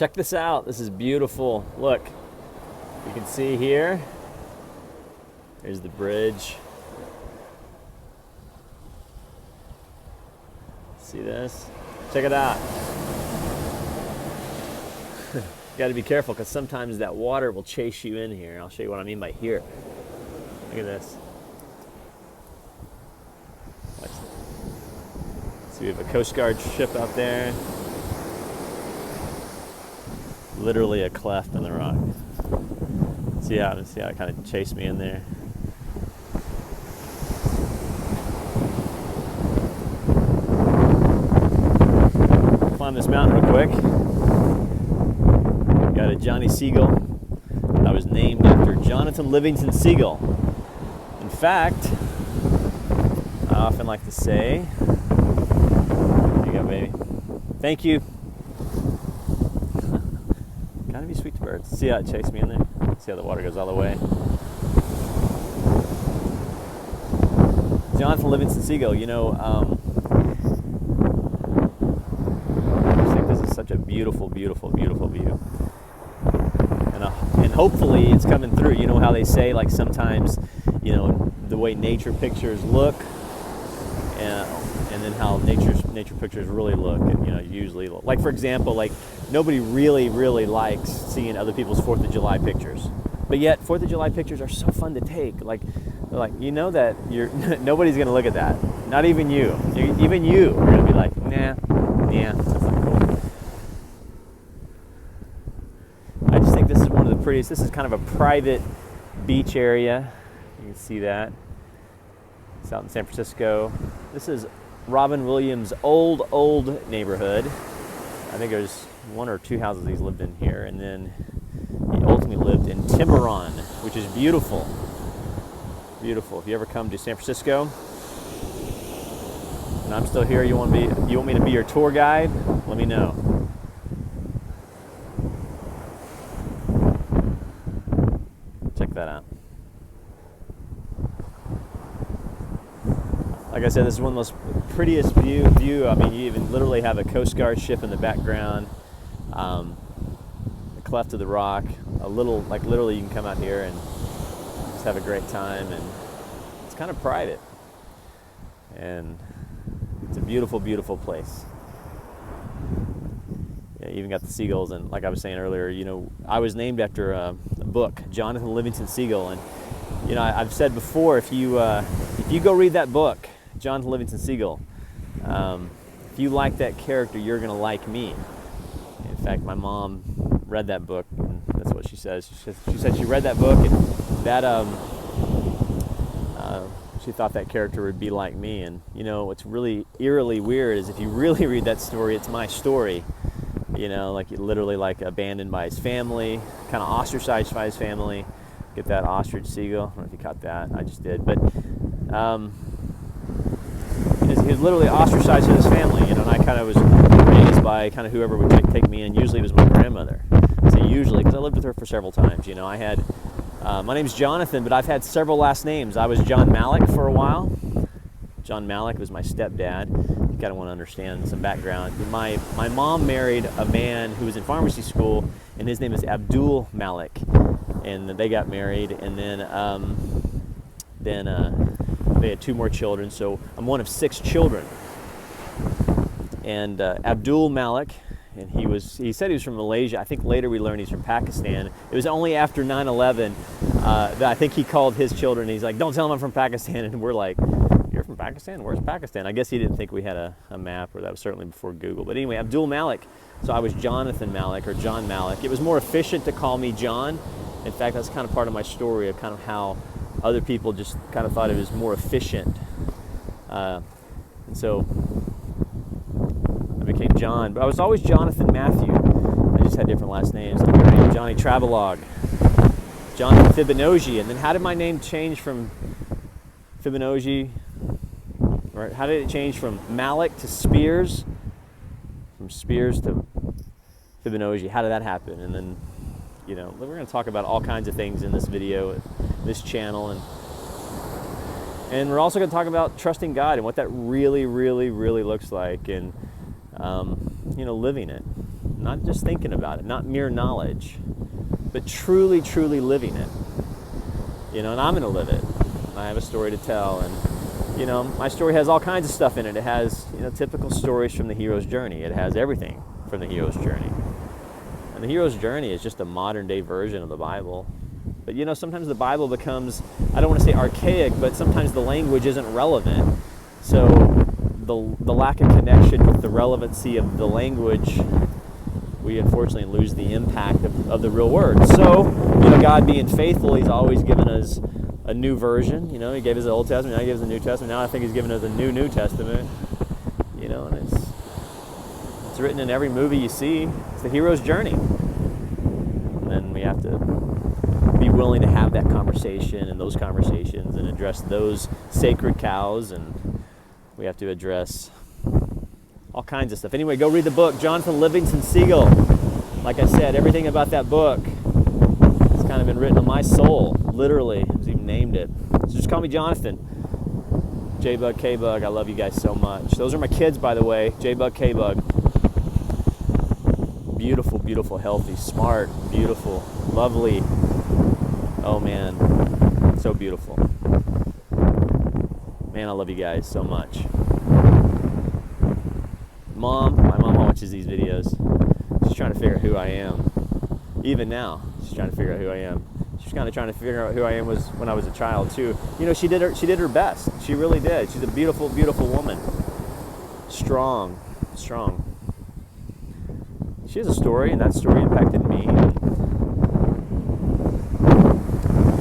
Check this out. This is beautiful. Look, you can see here. There's the bridge. See this? Check it out. You got to be careful because sometimes that water will chase you in here. I'll show you what I mean by here. Look at this. So we have a Coast Guard ship out there. Literally a cleft in the rock. See how it kind of chased me in there. Climb this mountain real quick. Got a Johnny Seagull. I was named after Jonathan Livingston Seagull. In fact, I often like to say, there you go, baby. Thank you. Gotta be sweet to birds. See how it chased me in there? See how the water goes all the way? Jonathan Livingston Seagull, you know, I just think this is such a beautiful, beautiful, beautiful view. And hopefully it's coming through. You know how they say, like, sometimes, you know, the way nature pictures look, and then how nature pictures really look, and, you know, usually look. Like, for example, like, nobody really likes seeing other people's 4th of July pictures. But yet, 4th of July pictures are so fun to take. Like you know that nobody's going to look at that. Not even you. Even you are going to be like, nah, that's not cool. I just think this is one of the prettiest. This is kind of a private beach area. You can see that. It's out in San Francisco. This is Robin Williams' old neighborhood. I think there's 1 or 2 houses he's lived in here, and then he ultimately lived in Tiburon, which is beautiful. Beautiful. If you ever come to San Francisco, and I'm still here, you want me to be your tour guide? Let me know. Check that out. Like I said, this is one of the most prettiest view. I mean, you even literally have a Coast Guard ship in the background, a cleft of the rock, a little, like, literally you can come out here and just have a great time, and it's kind of private, and it's a beautiful, beautiful place. Yeah, you even got the seagulls, and like I was saying earlier, you know, I was named after a book, Jonathan Livingston Seagull, and, you know, I've said before, if you go read that book, Jonathan Livingston Seagull, if you like that character, you're going to like me. In fact, my mom read that book, and that's what she says. She said she read that book, and that she thought that character would be like me. And, you know, what's really eerily weird is if you really read that story, it's my story. You know, like, literally, like, abandoned by his family, kind of ostracized by his family. Get that ostrich seagull? I don't know if you caught that. I just did. But he was literally ostracized from his family, you know, and I kind of was raised by kind of whoever would take me in. Usually it was my grandmother. So usually, because I lived with her for several times, you know, I had, my name's Jonathan, but I've had several last names. I was John Malik for a while. John Malik was my stepdad. You kind of want to understand some background. My mom married a man who was in pharmacy school, and his name is Abdul Malik. And they got married, and then they had 2 more children, so I'm one of 6 children. And Abdul Malik, and he said he was from Malaysia. I think later we learned he's from Pakistan. It was only after 9/11 that I think he called his children, and he's like, don't tell them I'm from Pakistan. And we're like, you're from Pakistan? Where's Pakistan? I guess he didn't think we had a map, or that was certainly before Google. But anyway, Abdul Malik. So I was Jonathan Malik, or John Malik. It was more efficient to call me John. In fact, that's kind of part of my story of kind of how other people just kind of thought it was more efficient. And so I became John, but I was always Jonathan Matthew. I just had different last names. Like Johnny Travelog, Jonathan Fibonacci. And then how did my name change from Fibonacci? Right? How did it change from Malik to Spears? From Spears to Fibonacci. How did that happen? And then, you know, we're going to talk about all kinds of things in this video, this channel, and we're also going to talk about trusting God and what that really looks like, and you know, living it. not just thinking about it, not mere knowledge, but truly, truly living it. And I'm going to live it. I have a story to tell, and my story has all kinds of stuff in it. It has, typical stories from the hero's journey. It has everything from the hero's journey. And the hero's journey is just a modern day version of the Bible. But sometimes the Bible becomes, I don't want to say archaic, but sometimes the language isn't relevant. So the lack of connection with the relevancy of the language, we unfortunately lose the impact of the real word. So, God being faithful, He's always given us a new version. He gave us the Old Testament, now He gives us the New Testament. Now I think He's given us a New Testament. And it's written in every movie you see. It's the hero's journey. And then we have to be willing to have that conversation and those conversations and address those sacred cows, and we have to address all kinds of stuff. Anyway, go read the book, Jonathan Livingston, Seagull. Like I said, everything about that book has kind of been written on my soul, literally. I've even named it. So just call me Jonathan. J-Bug, K-Bug, I love you guys so much. Those are my kids, by the way, J-Bug, K-Bug. Beautiful, beautiful, healthy, smart, beautiful, lovely. Oh man, so beautiful. Man, I love you guys so much. My mom watches these videos. She's trying to figure out who I am. Even now, she's trying to figure out who I am. She's kind of trying to figure out who I am was when I was a child too. She did her best. She really did. She's a beautiful, beautiful woman. Strong. She has a story, and that story impacted me.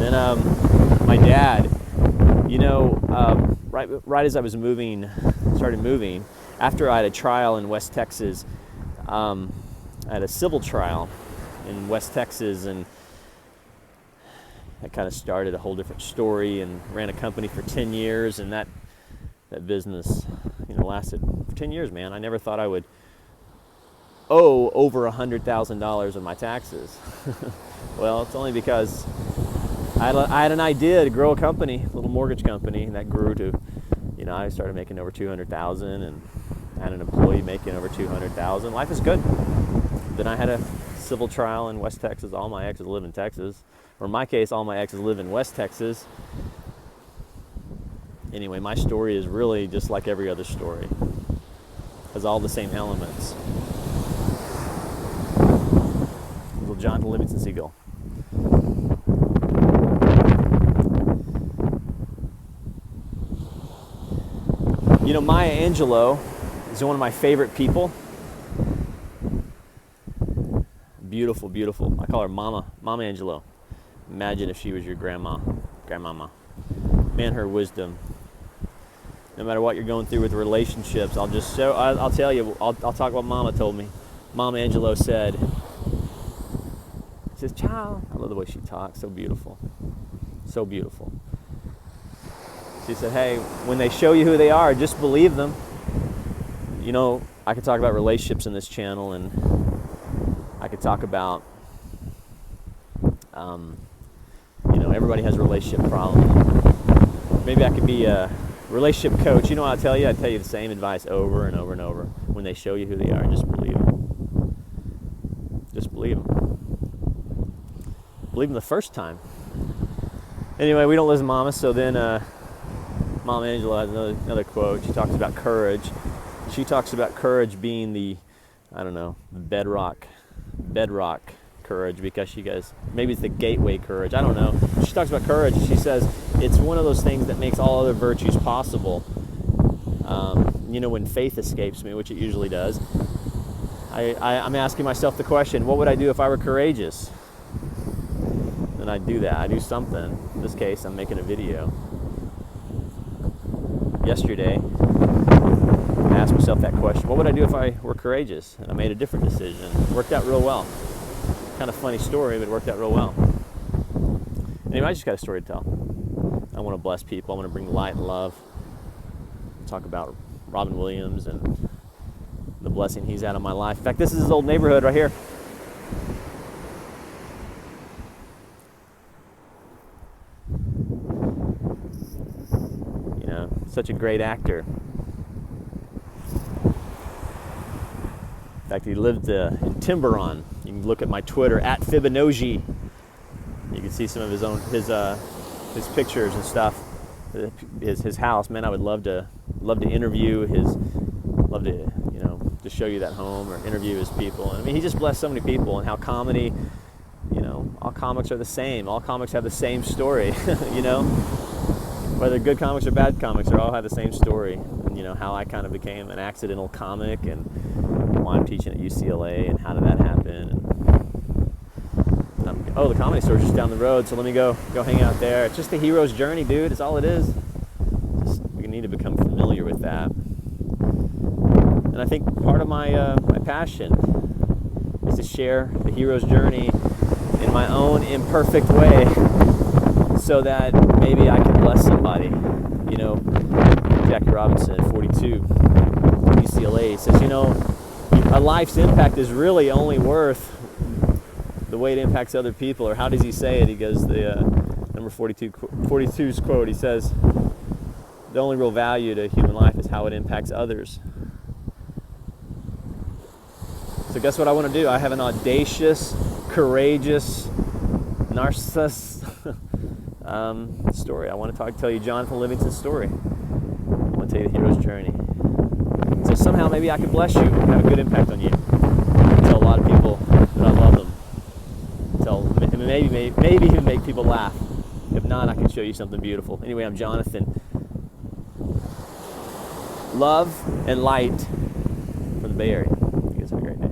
Then my dad, right as I was started moving, after I had a trial in West Texas, I had a civil trial in West Texas, and I kind of started a whole different story and ran a company for 10 years, and that business, lasted for 10 years, man. I never thought I would owe over $100,000 on my taxes. Well, it's only because I had an idea to grow a company, a little mortgage company, and that grew to, I started making over $200,000 and had an employee making over $200,000. Life is good. Then I had a civil trial in West Texas. All my exes live in Texas. Or in my case, all my exes live in West Texas. Anyway, my story is really just like every other story. It has all the same elements. Little Jonathan Livingston, Seagull. Maya Angelou is one of my favorite people. Beautiful, beautiful. I call her Mama Angelou. Imagine if she was your grandmama. Man, her wisdom. No matter what you're going through with relationships, I'll tell you, I'll talk what Mama told me. Mama Angelou said, she says, child, I love the way she talks, so beautiful. So beautiful. She said, hey, when they show you who they are, just believe them. I could talk about relationships in this channel, and I could talk about, everybody has a relationship problem. Maybe I could be a relationship coach. You know what I'll tell you? I tell you the same advice over and over and over. When they show you who they are, just believe them. Just believe them. Believe them the first time. Anyway, we don't listen to Mama, so then Mama Angelou has another quote. She talks about courage. She talks about courage being the, bedrock courage, because she goes, maybe it's the gateway courage, I don't know. She talks about courage. She says it's one of those things that makes all other virtues possible. When faith escapes me, which it usually does, I'm asking myself the question, what would I do if I were courageous? And I do that. I do something. In this case, I'm making a video. Yesterday, I asked myself that question, what would I do if I were courageous? And I made a different decision. It worked out real well. Kind of funny story, but it worked out real well. Anyway, I just got a story to tell. I want to bless people. I want to bring light and love. Talk about Robin Williams and the blessing he's had on my life. In fact, this is his old neighborhood right here. Such a great actor. fact, he lived in Tiburon. You can look at my Twitter at Fibonacci. You can see some of his pictures and stuff. His house. Man, I would love to interview love to to show you that home or interview his people. I mean, he just blessed so many people, and how comedy, all comics are the same. All comics have the same story, Whether good comics or bad comics, they all have the same story. And how I kind of became an accidental comic, and why I'm teaching at UCLA, and how did that happen. And the Comedy Store's just down the road, so let me go hang out there. It's just the hero's journey, dude. It's all it is. We need to become familiar with that. And I think part of my passion is to share the hero's journey in my own imperfect way, so that maybe I can bless somebody. Jackie Robinson at 42, UCLA, says, a life's impact is really only worth the way it impacts other people. Or how does he say it? He goes, the number 42's quote, he says, the only real value to human life is how it impacts others. So guess what I want to do? I have an audacious, courageous, narcissist story. I want to tell you Jonathan Livingston's story. I want to tell you the hero's journey. So somehow maybe I can bless you, have a good impact on you. Tell a lot of people that I love them. Maybe even make people laugh. If not, I can show you something beautiful. Anyway, I'm Jonathan. Love and light from the Bay Area. You guys have a great day.